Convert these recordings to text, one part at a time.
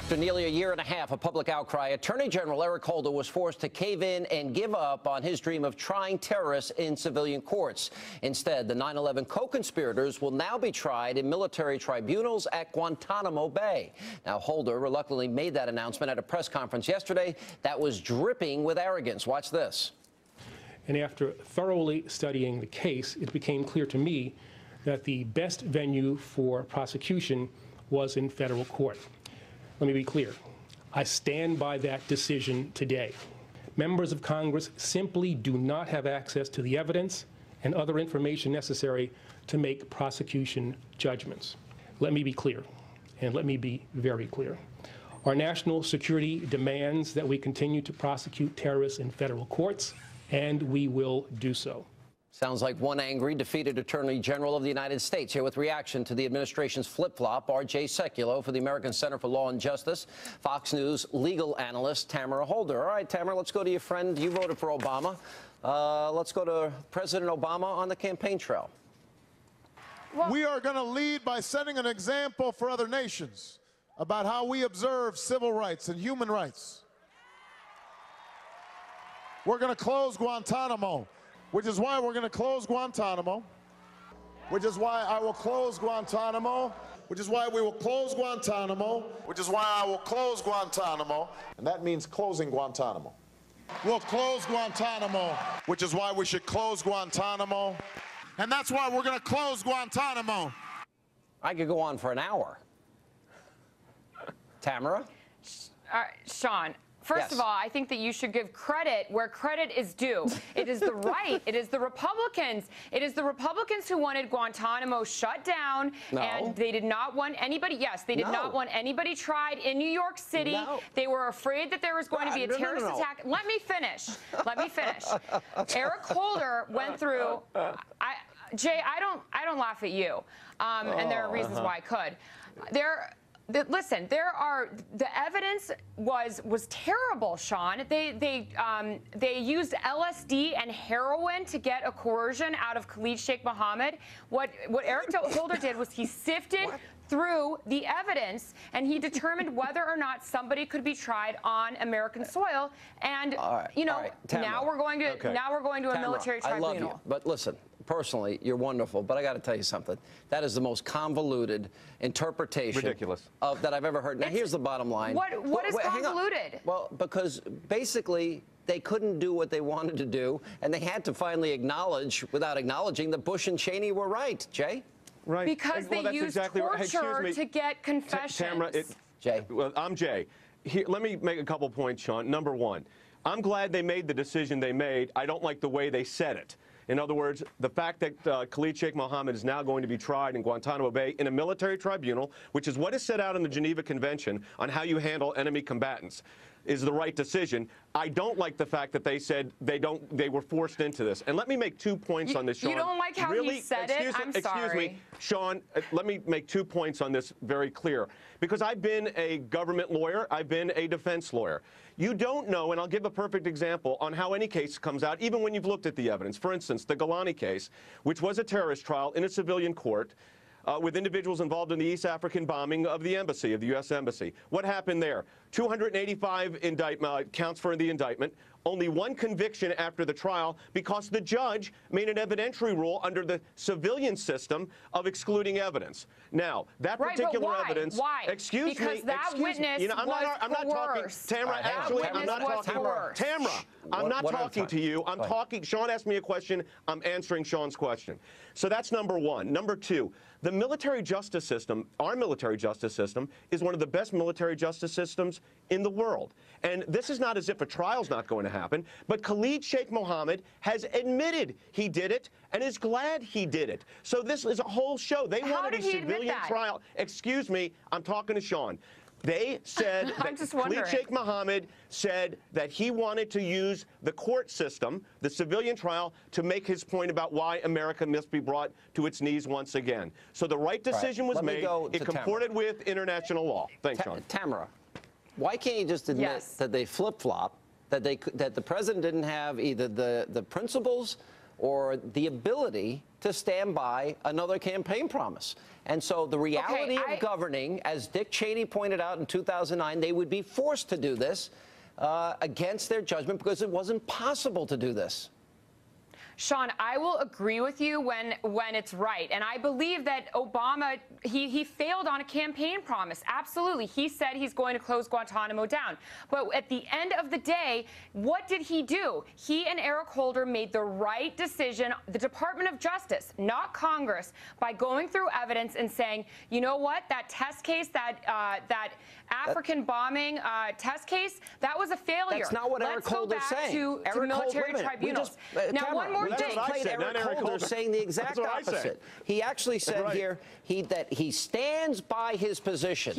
After nearly a year and a half of public outcry, Attorney General Eric Holder was forced to cave in and give up on his dream of trying terrorists in civilian courts. Instead, the 9/11 co-conspirators will now be tried in military tribunals at Guantanamo Bay. Now, Holder reluctantly made that announcement at a press conference yesterday that was dripping with arrogance. Watch this. And after thoroughly studying the case, it became clear to me that the best venue for prosecution was in federal court. Let me be clear. I stand by that decision today. Members of Congress simply do not have access to the evidence and other information necessary to make prosecution judgments. Let me be clear, and let me be very clear. Our national security demands that we continue to prosecute terrorists in federal courts, and we will do so. Sounds like one angry, defeated Attorney General of the United States. Here with reaction to the administration's flip-flop, Jay Sekulow for the American Center for Law and Justice, Fox News legal analyst Tamara Holder. All right, Tamara, let's go to your friend. You voted for Obama. Let's go to President Obama on the campaign trail. We are going to lead by setting an example for other nations about how we observe civil rights and human rights. We're going to close Guantanamo, which is why we're going to close Guantanamo, which is why I will close Guantanamo, which is why we will close Guantanamo, which is why I will close Guantanamo, and that means closing Guantanamo. We'll close Guantanamo, which is why we should close Guantanamo, and that's why we're going to close Guantanamo. I could go on for an hour. Tamara? Sean. First of all, I think that you should give credit where credit is due. It is the right. It is the Republicans. It is the Republicans who wanted Guantanamo shut down, and they did not want anybody. Yes, they did not want anybody tried in New York City. They were afraid that there was going to be a terrorist attack. Let me finish. Let me finish. Eric Holder went through. Jay, I don't laugh at you, and there are reasons why I could. Listen, the evidence was terrible, Sean. They used LSD and heroin to get a coercion out of Khalid Sheikh Mohammed. What Eric Holder did was he sifted through the evidence, and he determined whether or not somebody could be tried on American soil. And now we're going to a military tribunal. I love you, but listen. Personally, you're wonderful, but I got to tell you something. That is the most convoluted interpretation that I've ever heard. Now, here's the bottom line. What is convoluted? Well, because basically they couldn't do what they wanted to do, and they had to finally acknowledge, without acknowledging, that Bush and Cheney were right. Jay? Right. Because they used torture to get confessions. Tamara, Jay. Well, I'm Jay. Here, let me make a couple points, Sean. Number one, I'm glad they made the decision they made. I don't like the way they said it. In other words, the fact that Khalid Sheikh Mohammed is now going to be tried in Guantanamo Bay in a military tribunal, which is what is set out in the Geneva Convention on how you handle enemy combatants, is the right decision. I don't like the fact that they said they were forced into this. And let me make 2 points on this, Sean. You don't like how he said it? I'm sorry. Excuse me, Sean, let me make 2 points on this very clear. Because I've been a government lawyer, I've been a defense lawyer. You don't know, and I'll give a perfect example on how any case comes out, even when you've looked at the evidence. For instance, the Golani case, which was a terrorist trial in a civilian court, with individuals involved in the East African bombing of the embassy, of the U.S. Embassy. What happened there? 285 counts for the indictment, only one conviction after the trial because the judge made an evidentiary rule under the civilian system of excluding evidence. Now, that particular evidence... Why? Excuse me. Because that witness I'm not talking... Tamara, actually, I'm not talking... Tamara, I'm not talking to you. I'm talking... Sean asked me a question. I'm answering Sean's question. So that's number one. Number two, the military justice system, our military justice system, is one of the best military justice systems in the world. And this is not as if a trial's not going to happen, but Khalid Sheikh Mohammed has admitted he did it and is glad he did it. So this is a whole show. They wanted a civilian trial. Excuse me, I'm talking to Sean. They said that Khalid Sheikh Mohammed said that he wanted to use the court system, the civilian trial, to make his point about why America must be brought to its knees once again. So the right decision was made. It comported with international law. Thanks, Sean. Tamara, why can't you just admit that they flip-flop, that the president didn't have either the principles or the ability to stand by another campaign promise. And so the reality of governing, as Dick Cheney pointed out in 2009, they would be forced to do this against their judgment because it wasn't possible to do this. Sean, I will agree with you when it's right. And I believe that Obama, he failed on a campaign promise. Absolutely. He said he's going to close Guantanamo down. But at the end of the day, what did he do? He and Eric Holder made the right decision, the Department of Justice, not Congress, by going through evidence and saying, you know what, that test case, that African bombing test case, that was a failure. That's not what Eric Holder's saying. To military tribunals. Now, one more thing. Eric Holder saying the exact opposite. He actually said here that he stands by his position.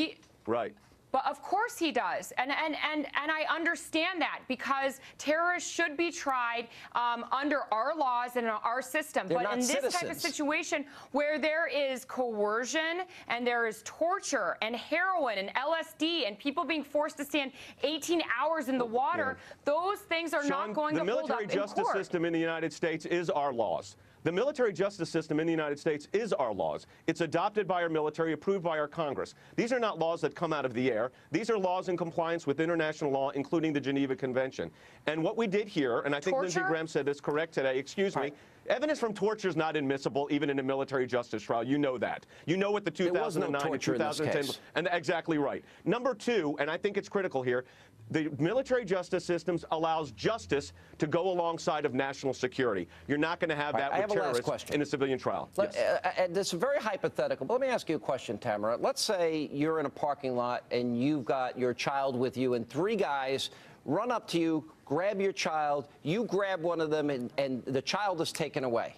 Right. But of course he does, and I understand that, because terrorists should be tried under our laws and our system. They're but not in this citizens. type of situation where there is coercion and there is torture and heroin and LSD and people being forced to stand 18 hours in the water, those things are Sean, not going to hold up in court. The military justice system in the United States is our laws. The military justice system in the United States is our laws. It's adopted by our military, approved by our Congress. These are not laws that come out of the air. These are laws in compliance with international law, including the Geneva Convention. And what we did here, and I think Lindsey Graham said this correct today, excuse me, evidence from torture is not admissible even in a military justice trial. You know that. You know what the 2009 and 2010, and exactly right. Number two, and I think it's critical here, the military justice systems allows justice to go alongside of national security. You're not going to have that with terrorists in a civilian trial. This is very hypothetical, but let me ask you a question, Tamara. Let's say you're in a parking lot and you've got your child with you, and three guys run up to you, grab your child, you grab one of them, and the child is taken away.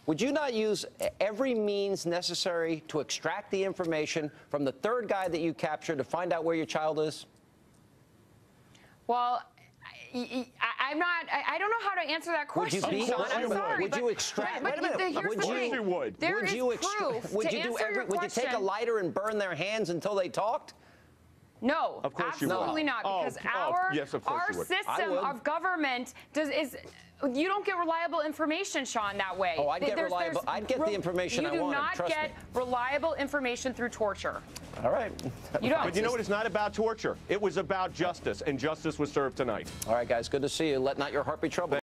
Would you not use every means necessary to extract the information from the third guy that you captured to find out where your child is? Well, I don't know how to answer that question, Sean. I'm sorry. Would you extract? Wait a minute. Here's the thing. Would. There is proof. Would you take a lighter and burn their hands until they talked? No, of course absolutely not, because our system of government is. You don't get reliable information, Sean, that way. Oh, I'd get the information I wanted. You do not get reliable information through torture. All right. You don't. But you know what? It's not about torture. It was about justice, and justice was served tonight. All right, guys. Good to see you. Let not your heart be troubled.